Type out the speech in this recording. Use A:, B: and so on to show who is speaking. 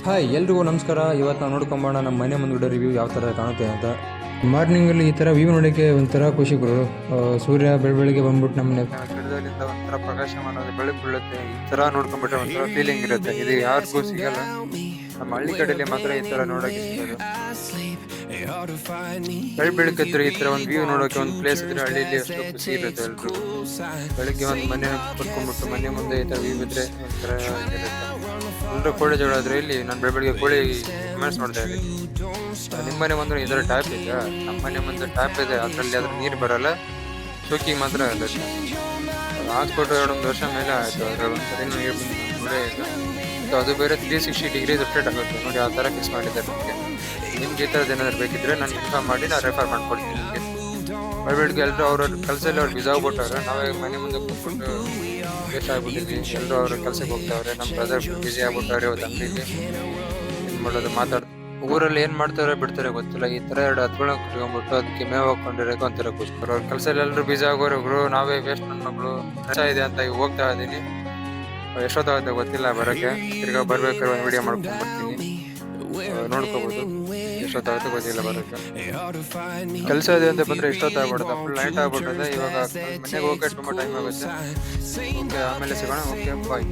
A: Hi ಎಲ್ರಿಗೂ ನಮಸ್ಕಾರ. ಇವತ್ತು ನಾವು ನೋಡ್ಕೊಂಬೋಣ ನಮ್ಮ ಮನೆ ಮುಂದುಗಡೆ ರಿವ್ಯೂ ಯಾವ ಥರ ಕಾಣುತ್ತೆ ಅಂತ. ಮಾರ್ನಿಂಗಲ್ಲಿ ಈ ಥರ ವ್ಯೂ ನೋಡೋಕ್ಕೆ ಒಂಥರ ಖುಷಿಗಳು. ಸೂರ್ಯ ಬೆಳಗ್ಗೆ ಬಂದ್ಬಿಟ್ಟು ನಮ್ಮನೆ
B: ಗಿಡದಲ್ಲಿಂದ ಒಂಥರ ಪ್ರಕಾಶಮಾನ ಬೆಳಕು ಬೀಳುತ್ತೆ. ಈ ಥರ ನೋಡ್ಕೊಂಡ್ಬಿಟ್ರೆ ಒಂಥರ ಫೀಲಿಂಗ್ ಇರುತ್ತೆ. ಇದು ಯಾರಿಗೂ ಸಿಗಲ್ಲ. ನಮ್ಮ ಹಳ್ಳಿ ಕಡೆಯಲ್ಲಿ ಮಾತ್ರ ಈ ಥರ ನೋಡೋಕೆ ಸಿಗೋದು. ಬೆಳಕಿದ್ರೆ ಈ ಥರ ಒಂದು ವ್ಯೂ ನೋಡೋಕೆ ಒಂದು ಪ್ಲೇಸ್ ಇದ್ರೆ ಹಳ್ಳಿಯಲ್ಲಿ ಎಷ್ಟು ಖುಷಿ ಇರುತ್ತೆ ಎಲ್ರಿಗೂ. ಬೆಳಗ್ಗೆ ಒಂದು ಮನೆ ಕುತ್ಕೊಂಡ್ಬಿಟ್ಟು ಮನೆ ಮುಂದೆ ಈ ಥರ ವ್ಯೂ ಇದ್ರೆ ಒಂಥರ ಇರುತ್ತೆ. ಎಲ್ಲರೂ ಕೋಳಿ ಜಗಳ ಆದ್ರೆ ಇಲ್ಲಿ ನಾನು ಬೆಳಗ್ಗೆ ಕೋಳಿ ಕಮೆಂಟ್ಸ್ ನೋಡ್ತಾ ಇದ್ದೀನಿ. ನಿಮ್ಮ ಮನೆ ಮುಂದೆ ಈ ಥರ ಟ್ಯಾಪ್ ಇದೆ, ನಮ್ಮ ಮನೆ ಮುಂದೆ ಟ್ಯಾಪ್ ಇದೆ, ಅದರಲ್ಲಿ ಅದ್ರ ನೀರು ಬರಲ್ಲ, ಶೋಕಿಗೆ ಮಾತ್ರ ಇರುತ್ತೆ. ಹಾಕ್ಸ್ಕೊಟ್ಟು 2 ವರ್ಷ ಮೇಲೆ ಆಯಿತು. ಅದ್ರಲ್ಲಿ ಒಂದ್ಸರಿ ನೀರು ನೋಡೇ ಇಲ್ಲ. ಅದು ಬೇರೆ 360 ಡಿಗ್ರಿ ರೊಟೇಟ್ ಆಗುತ್ತೆ ನೋಡಿ, ಆ ಥರ ಫಿಕ್ಸ್ ಮಾಡಿದ್ದಾರೆ ನಮಗೆ. ನಿಮ್ಗೆ ಈ ಥರದ್ದು ಏನಾದ್ರು ಬೇಕಿದ್ರೆ ನಾನು ಇನ್ಫಾರ್ಮ್ ಮಾಡಿ ನಾನು ರೆಫರ್ ಮಾಡ್ಕೊಡ್ತೀನಿ ನಿಮಗೆ. ಬೆಳಗ್ಗೆ ಎಲ್ಲರೂ ಅವ್ರ ಕೆಲಸದಲ್ಲಿ ಅವ್ರು ಬಿಸಿ ಆಗ್ಬಿಟ್ಟವ್ರೆ. ನಾವೇ ಮನೆ ಮುಂದೆ ಕೂತ್ಕೊಂಡು ವೇಸ್ಟ್ ಆಗ್ಬಿಟ್ಟಿದ್ವಿ. ಎಲ್ಲರೂ ಅವ್ರ ಕೆಲಸಕ್ಕೆ ಹೋಗ್ತಾವ್ರೆ. ನಮ್ಮ ಬ್ರದರ್ ಬಿಸಿ ಆಗ್ಬಿಟ್ಟವ್ರೆ ಇವತ್ತು ಅಂಗಡಿಲಿ. ಏನು ಮಾಡೋದು ಮಾತಾಡ್ತಾರೆ. ಊರಲ್ಲಿ ಏನು ಮಾಡ್ತಾರೆ ಬಿಡ್ತಾರೆ ಗೊತ್ತಿಲ್ಲ. ಈ ಥರ 2 ಹತ್ಗಳನ್ನ ಕುಟ್ಕೊಂಡ್ಬಿಟ್ಟು ಅದಕ್ಕೆ ಮೇವು ಹಾಕೊಂಡಿರೋಕೆ ಒಂಥರ ಖುಷಿ. ಅವ್ರ ಕೆಲಸದಲ್ಲಿ ಎಲ್ಲರೂ ಬಿಸಿ ಆಗೋರು ಒಬ್ರು, ನಾವೇ ವೇಸ್ಟ್ ನನ್ನ ಮಗಳು ಕೆಲಸ ಇದೆ ಅಂತ ಈಗ ಹೋಗ್ತಾ ಇದ್ದೀನಿ. ಎಷ್ಟೊತ್ತಾಗುತ್ತೆ ಗೊತ್ತಿಲ್ಲ ಬರೋಕ್ಕೆ. ತಿರ್ಗಾ ಬರ್ಬೇಕಾದ್ರೆ ಒಂದು ವಿಡಿಯೋ ಮಾಡ್ಕೊಂಡು ಬರ್ತೀನಿ, ನೋಡ್ಕೋಬೋದು. ಎಷ್ಟೊತ್ತಾಗುತ್ತೆ ಗೊತ್ತಿಲ್ಲ ಬರೋಕ್ಕೆ. ಕೆಲಸ ಇದೆ ಅಂತ ಬಂದರೆ ಎಷ್ಟೊತ್ತಾಗ್ಬಿಡುತ್ತೆ, ಫುಲ್ ನೈಟ್ ಆಗ್ಬಿಡುತ್ತೆ. ಇವಾಗ ಮನೆಗೆ ಹೋಗೋಕೆ ತುಂಬ ಟೈಮ್ ಆಗುತ್ತೆ. ಓಕೆ, ಆಮೇಲೆ ಸಿಗೋಣ. ಓಕೆ, ಬಾಯ್.